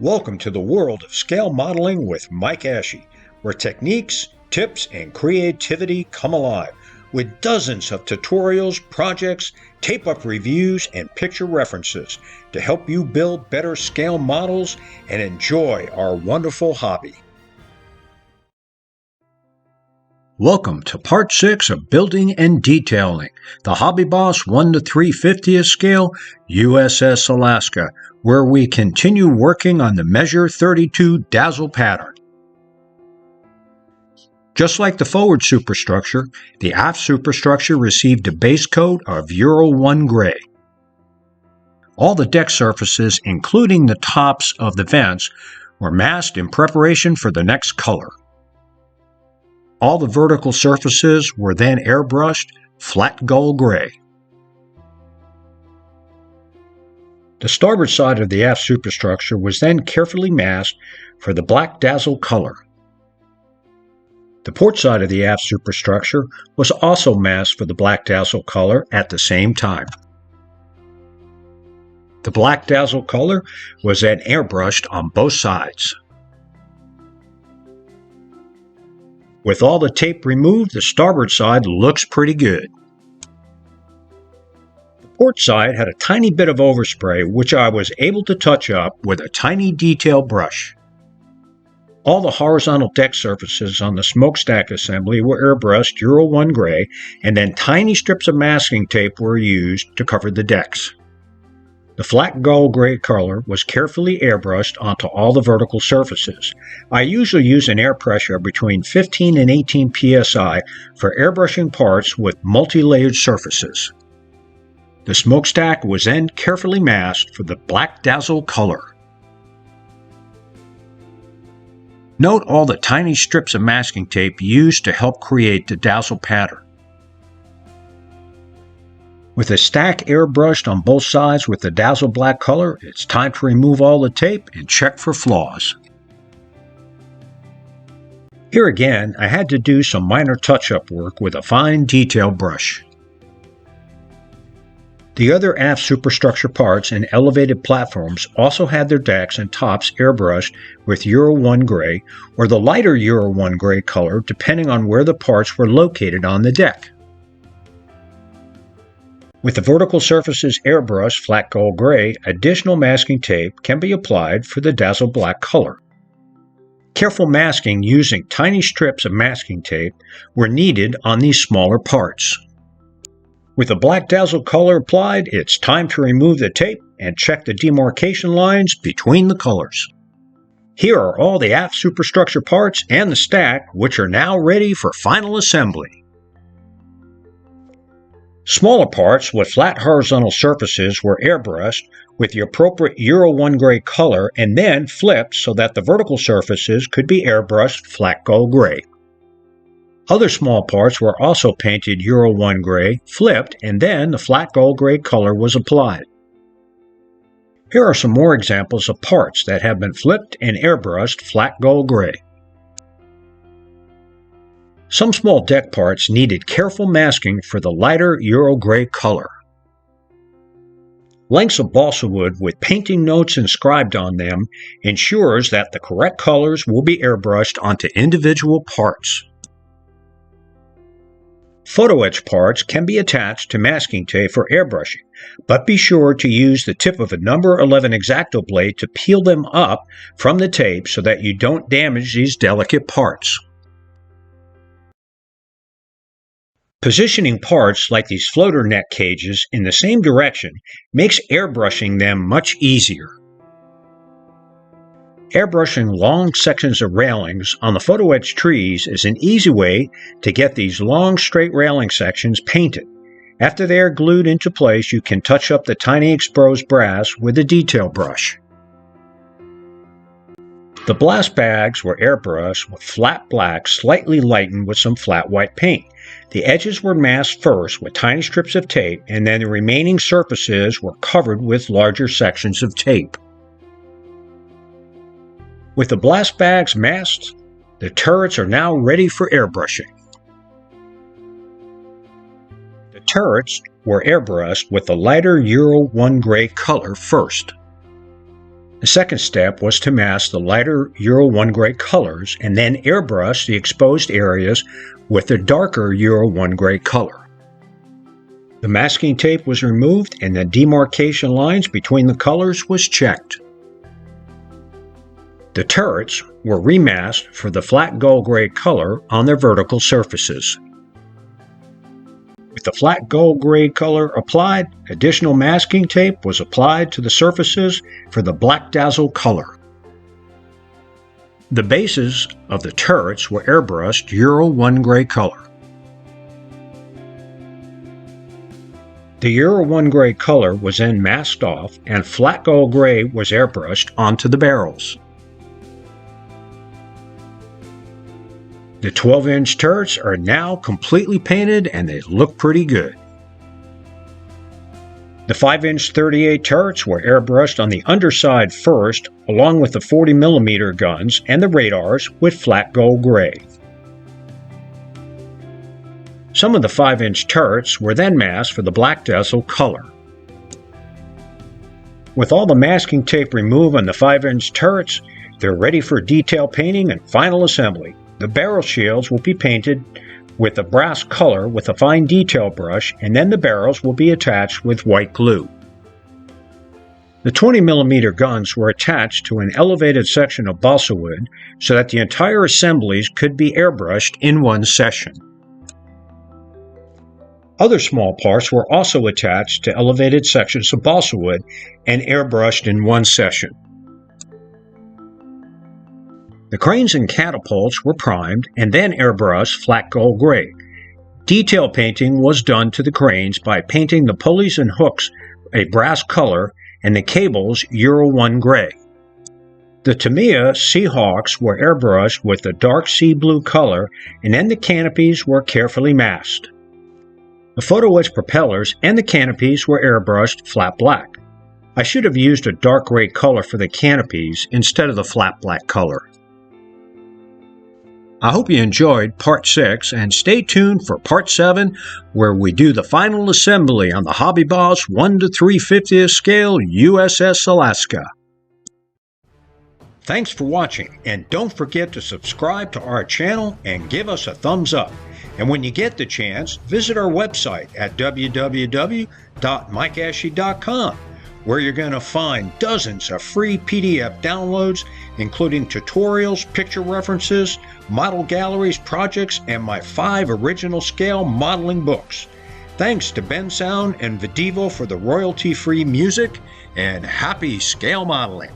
Welcome to the world of scale modeling with Mike Ashe, where techniques, tips, and creativity come alive with dozens of tutorials, projects, tape-up reviews, and picture references to help you build better scale models and enjoy our wonderful hobby. Welcome to Part 6 of Building and Detailing, the Hobby Boss 1 to 3/50th scale USS Alaska, where we continue working on the Measure 32 dazzle pattern. Just like the forward superstructure, the aft superstructure received a base coat of Euro 1 gray. All the deck surfaces, including the tops of the vents, were masked in preparation for the next color. All the vertical surfaces were then airbrushed flat gull gray. The starboard side of the aft superstructure was then carefully masked for the black dazzle color. The port side of the aft superstructure was also masked for the black dazzle color at the same time. The black dazzle color was then airbrushed on both sides. With all the tape removed, the starboard side looks pretty good. The port side had a tiny bit of overspray, which I was able to touch up with a tiny detail brush. All the horizontal deck surfaces on the smokestack assembly were airbrushed Euro 1 gray, and then tiny strips of masking tape were used to cover the decks. The flat gull gray color was carefully airbrushed onto all the vertical surfaces. I usually use an air pressure between 15 and 18 psi for airbrushing parts with multi-layered surfaces. The smokestack was then carefully masked for the black dazzle color. Note all the tiny strips of masking tape used to help create the dazzle pattern. With the stack airbrushed on both sides with the dazzle black color, it's time to remove all the tape and check for flaws. Here again, I had to do some minor touch-up work with a fine detail brush. The other aft superstructure parts and elevated platforms also had their decks and tops airbrushed with Euro 1 gray or the lighter Euro 1 gray color depending on where the parts were located on the deck. With the vertical surfaces airbrushed flat gull gray, additional masking tape can be applied for the dazzle black color. Careful masking using tiny strips of masking tape were needed on these smaller parts. With the black dazzle color applied, it's time to remove the tape and check the demarcation lines between the colors. Here are all the aft superstructure parts and the stack, which are now ready for final assembly. Smaller parts with flat horizontal surfaces were airbrushed with the appropriate Euro 1 gray color and then flipped so that the vertical surfaces could be airbrushed flat gull gray. Other small parts were also painted Euro 1 gray, flipped, and then the flat gull gray color was applied. Here are some more examples of parts that have been flipped and airbrushed flat gull gray. Some small deck parts needed careful masking for the lighter Euro gray color. Lengths of balsa wood with painting notes inscribed on them ensures that the correct colors will be airbrushed onto individual parts. Photoetch parts can be attached to masking tape for airbrushing, but be sure to use the tip of a number 11 X-Acto blade to peel them up from the tape so that you don't damage these delicate parts. Positioning parts like these floater neck cages in the same direction makes airbrushing them much easier. Airbrushing long sections of railings on the photoetch trees is an easy way to get these long straight railing sections painted. After they are glued into place, you can touch up the tiny exposed brass with a detail brush. The blast bags were airbrushed with flat black slightly lightened with some flat white paint. The edges were masked first with tiny strips of tape, and then the remaining surfaces were covered with larger sections of tape. With the blast bags masked, the turrets are now ready for airbrushing. The turrets were airbrushed with the lighter Euro 1 gray color first. The second step was to mask the lighter Euro 1 gray colors and then airbrush the exposed areas with the darker Euro 1 gray color. The masking tape was removed and the demarcation lines between the colors was checked. The turrets were remasked for the flat gold gray color on their vertical surfaces. With the flat gold gray color applied, additional masking tape was applied to the surfaces for the black dazzle color. The bases of the turrets were airbrushed Euro 1 gray color. The Euro 1 gray color was then masked off and flat gold gray was airbrushed onto the barrels. The 12-inch turrets are now completely painted and they look pretty good. The 5-inch 38 turrets were airbrushed on the underside first, along with the 40mm guns and the radars with flat gold gray. Some of the 5-inch turrets were then masked for the black dazzle color. With all the masking tape removed on the 5-inch turrets, they're ready for detail painting and final assembly. The barrel shields will be painted with a brass color with a fine detail brush, and then the barrels will be attached with white glue. The 20mm guns were attached to an elevated section of balsa wood so that the entire assemblies could be airbrushed in one session. Other small parts were also attached to elevated sections of balsa wood and airbrushed in one session. The cranes and catapults were primed and then airbrushed flat gold gray. Detail painting was done to the cranes by painting the pulleys and hooks a brass color and the cables Euro 1 gray. The Tamiya Seahawks were airbrushed with a dark sea blue color, and then the canopies were carefully masked. The photoetch propellers and the canopies were airbrushed flat black. I should have used a dark gray color for the canopies instead of the flat black color. I hope you enjoyed Part 6 and stay tuned for Part 7 where we do the final assembly on the Hobby Boss 1 to 3/50th scale USS Alaska. Thanks for watching, and don't forget to subscribe to our channel and give us a thumbs up. And when you get the chance, visit our website at www.mikeashley.com, where you're going to find dozens of free PDF downloads, including tutorials, picture references, model galleries, projects, and my 5 original scale modeling books. Thanks to Ben Sound and Videvo for the royalty-free music, and happy scale modeling!